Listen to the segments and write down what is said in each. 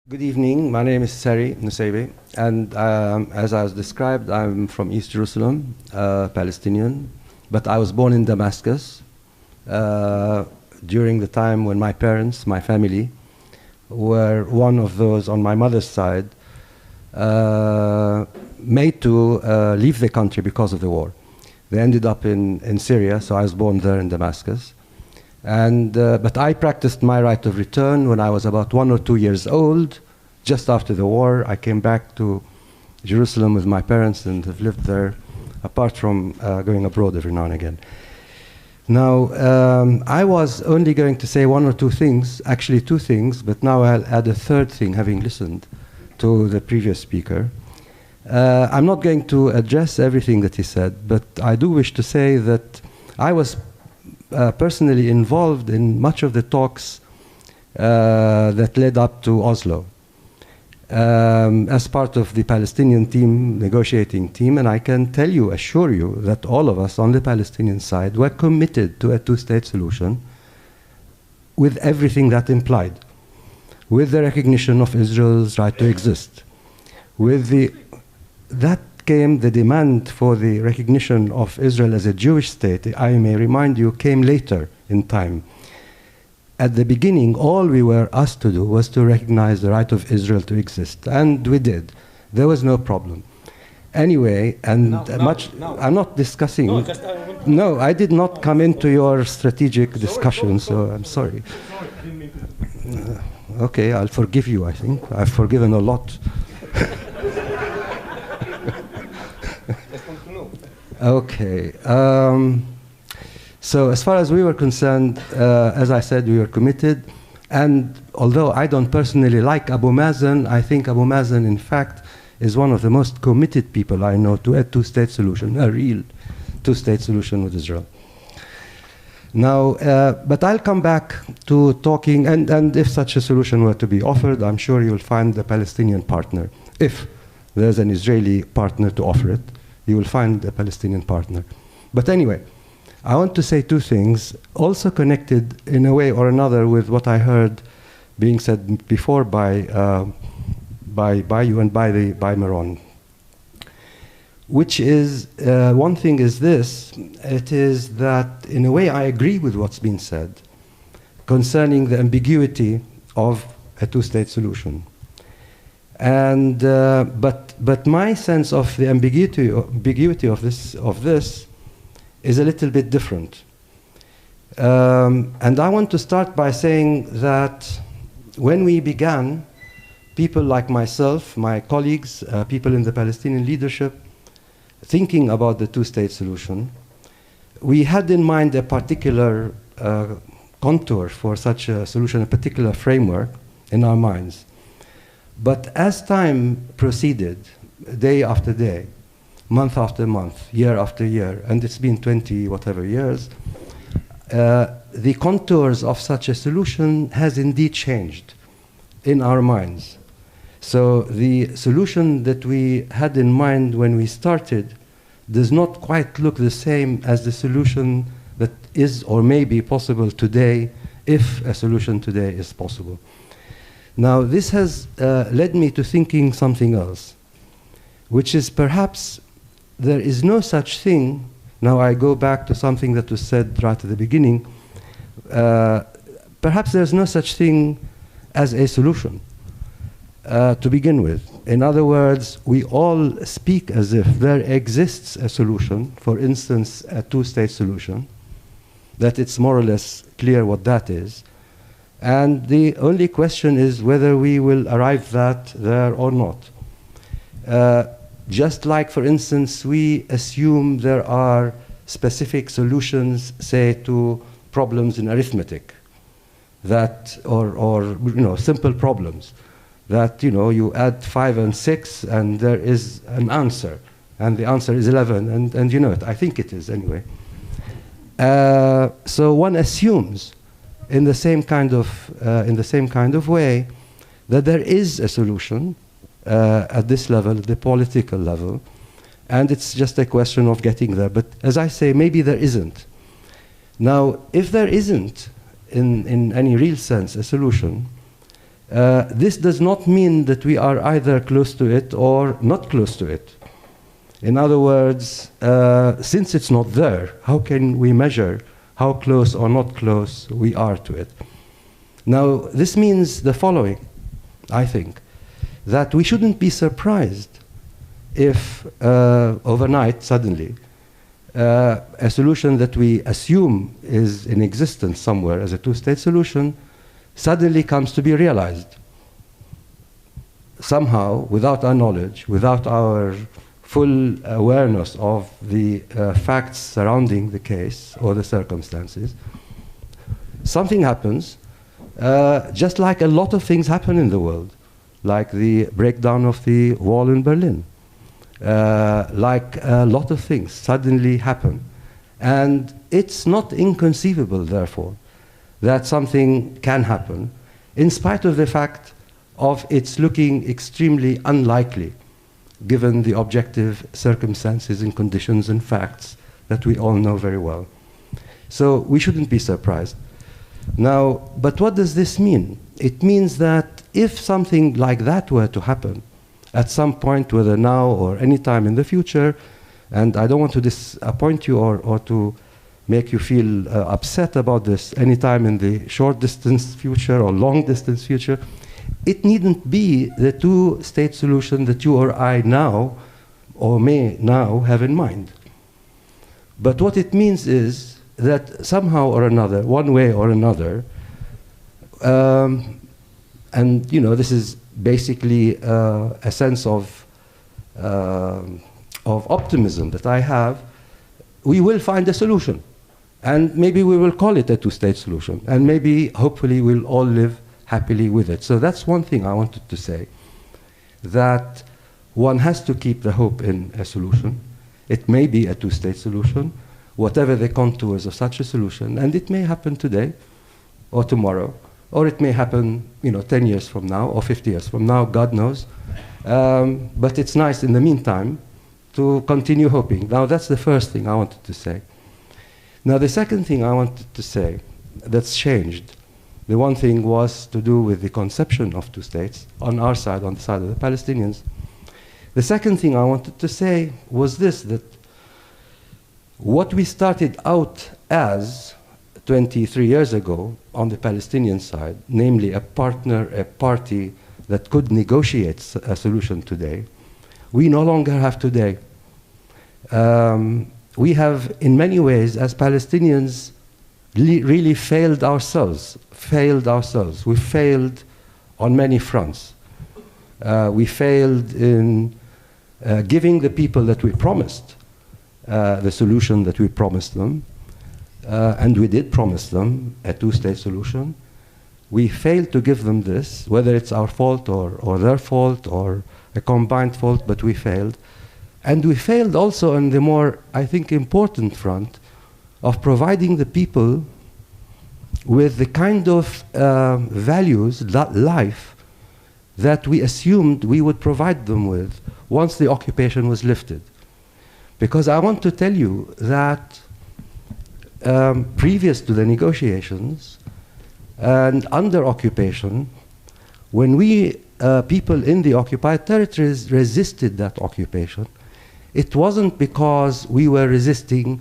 Good evening. My name is Sari Nusseibeh, and as I was described, I'm from East Jerusalem, Palestinian, but I was born in Damascus during the time when my parents, my family, were one of those on my mother's side made to leave the country because of the war. They ended up in Syria, so I was born there in Damascus. But I practiced my right of return when I was about 1 or 2 years old. Just after the war, I came back to Jerusalem with my parents and have lived there, apart from going abroad every now and again. Now, I was only going to say 1 or 2 things, actually 2 things, but now I'll add a 3rd thing, having listened to the previous speaker. I'm not going to address everything that he said, but I do wish to say that I was personally involved in much of the talks that led up to Oslo as part of the Palestinian team, negotiating team, and I can tell you, assure you, that all of us on the Palestinian side were committed to a 2-state solution with everything that implied, with the recognition of Israel's right to exist, that came the demand for the recognition of Israel as a Jewish state, I may remind you, came later in time. At the beginning, all we were asked to do was to recognize the right of Israel to exist, and we did. There was no problem. Anyway, and I'm not discussing. No, I did not come into your strategic discussion, so I'm sorry. Okay, I'll forgive you, I think. I've forgiven a lot. Okay. So as far as we were concerned, as I said, we were committed. And although I don't personally like Abu Mazen, I think Abu Mazen, in fact, is one of the most committed people I know to a 2-state solution, a real 2-state solution with Israel. Now, but I'll come back to talking, and if such a solution were to be offered, I'm sure you'll find a Palestinian partner. If there's an Israeli partner to offer it, you will find a Palestinian partner. But anyway, I want to say 2 things, also connected in a way or another with what I heard being said before by you and by Meron. Which is, one thing is this, it is that in a way I agree with what's been said concerning the ambiguity of a 2-state solution. And but my sense of the ambiguity of this is a little bit different. And I want to start by saying that when we began, people like myself, my colleagues, people in the Palestinian leadership, thinking about the 2-state solution, we had in mind a particular contour for such a solution, a particular framework in our minds. But as time proceeded, day after day, month after month, year after year, and it's been 20 whatever years, the contours of such a solution has indeed changed in our minds. So the solution that we had in mind when we started does not quite look the same as the solution that is or may be possible today, if a solution today is possible. Now, this has led me to thinking something else, which is perhaps there is no such thing. Now I go back to something that was said right at the beginning. Perhaps there's no such thing as a solution to begin with. In other words, we all speak as if there exists a solution, for instance, a 2-state solution, that it's more or less clear what that is. And the only question is whether we will arrive there or not. Just like, for instance, we assume there are specific solutions, say, to problems in arithmetic, that, or simple problems, that you add 5 and 6 and there is an answer, and the answer is 11, and you know it. I think it is anyway. So one assumes in the same kind of way that there is a solution at this level, the political level, and it's just a question of getting there. But as I say, maybe there isn't. Now, if there isn't, in any real sense, a solution, This does not mean that we are either close to it or not close to it. In other words, since it's not there, how can we measure how close or not close we are to it? Now, this means the following, I think, that we shouldn't be surprised if overnight, suddenly, a solution that we assume is in existence somewhere as a two-state solution suddenly comes to be realized. Somehow, without our knowledge, without our full awareness of the facts surrounding the case or the circumstances, something happens, just like a lot of things happen in the world, like the breakdown of the wall in Berlin. Like a lot of things suddenly happen. And it's not inconceivable, therefore, that something can happen, in spite of the fact of its looking extremely unlikely, given the objective circumstances and conditions and facts that we all know very well. So we shouldn't be surprised. Now, but what does this mean? It means that if something like that were to happen, at some point, whether now or any time in the future, and I don't want to disappoint you or to make you feel upset about this any time in the short distance future or long distance future, it needn't be the two-state solution that you or I now, or may now, have in mind. But what it means is that somehow or another, one way or another, and you know, this is basically a sense of optimism that I have, we will find a solution. And maybe we will call it a two-state solution. And maybe, hopefully, we'll all live happily with it. So that's one thing I wanted to say, that one has to keep the hope in a solution. It may be a two-state solution, whatever the contours of such a solution. And it may happen today or tomorrow, or it may happen, you know, 10 years from now or 50 years from now, God knows. But it's nice in the meantime to continue hoping. Now, that's the first thing I wanted to say. Now, the second thing I wanted to say that's changed, the one thing was to do with the conception of two states on our side, on the side of the Palestinians. The second thing I wanted to say was this, that what we started out as 23 years ago on the Palestinian side, namely a partner, a party that could negotiate a solution today, we no longer have today. We have, in many ways, as Palestinians, really failed ourselves. We failed on many fronts. We failed in giving the people that we promised the solution that we promised them. And we did promise them a two-state solution. We failed to give them this, whether it's our fault or their fault or a combined fault, but we failed. And we failed also on the more, I think, important front of providing the people with the kind of values, life, that we assumed we would provide them with once the occupation was lifted. Because I want to tell you that previous to the negotiations and under occupation, when we, people in the occupied territories, resisted that occupation, it wasn't because we were resisting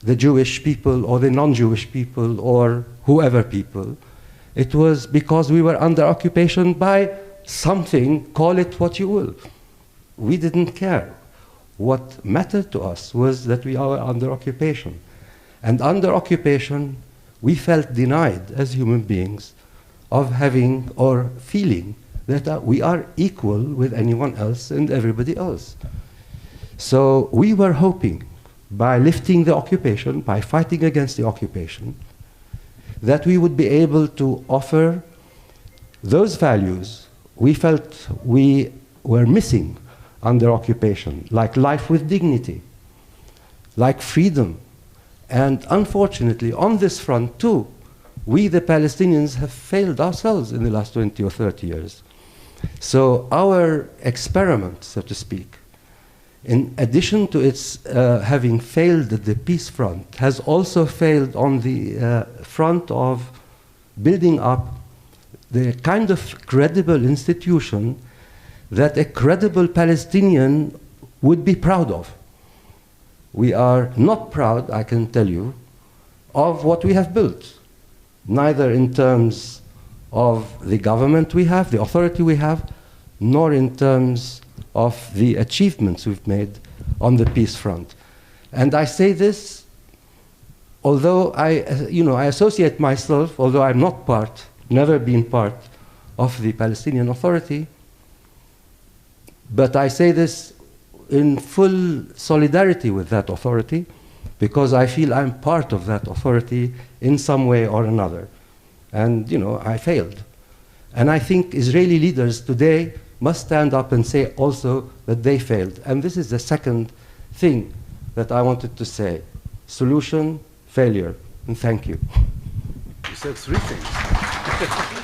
the Jewish people or the non-Jewish people or whoever people. It was because we were under occupation by something, call it what you will. We didn't care. What mattered to us was that we are under occupation. And under occupation, we felt denied as human beings of having or feeling that we are equal with anyone else and everybody else. So we were hoping, by lifting the occupation, by fighting against the occupation, that we would be able to offer those values we felt we were missing under occupation, like life with dignity, like freedom. And unfortunately, on this front too, we, the Palestinians, have failed ourselves in the last 20 or 30 years. So our experiment, so to speak, in addition to its having failed at the peace front, has also failed on the front of building up the kind of credible institution that a credible Palestinian would be proud of. We are not proud, I can tell you, of what we have built, neither in terms of the government we have, the authority we have, nor in terms of the achievements we've made on the peace front. And I say this, although I associate myself, although I'm not part, never been part of the Palestinian Authority, but I say this in full solidarity with that authority, because I feel I'm part of that authority in some way or another. And, I failed. And I think Israeli leaders today must stand up and say also that they failed. And this is the second thing that I wanted to say. Solution, failure. And thank you. You said three things.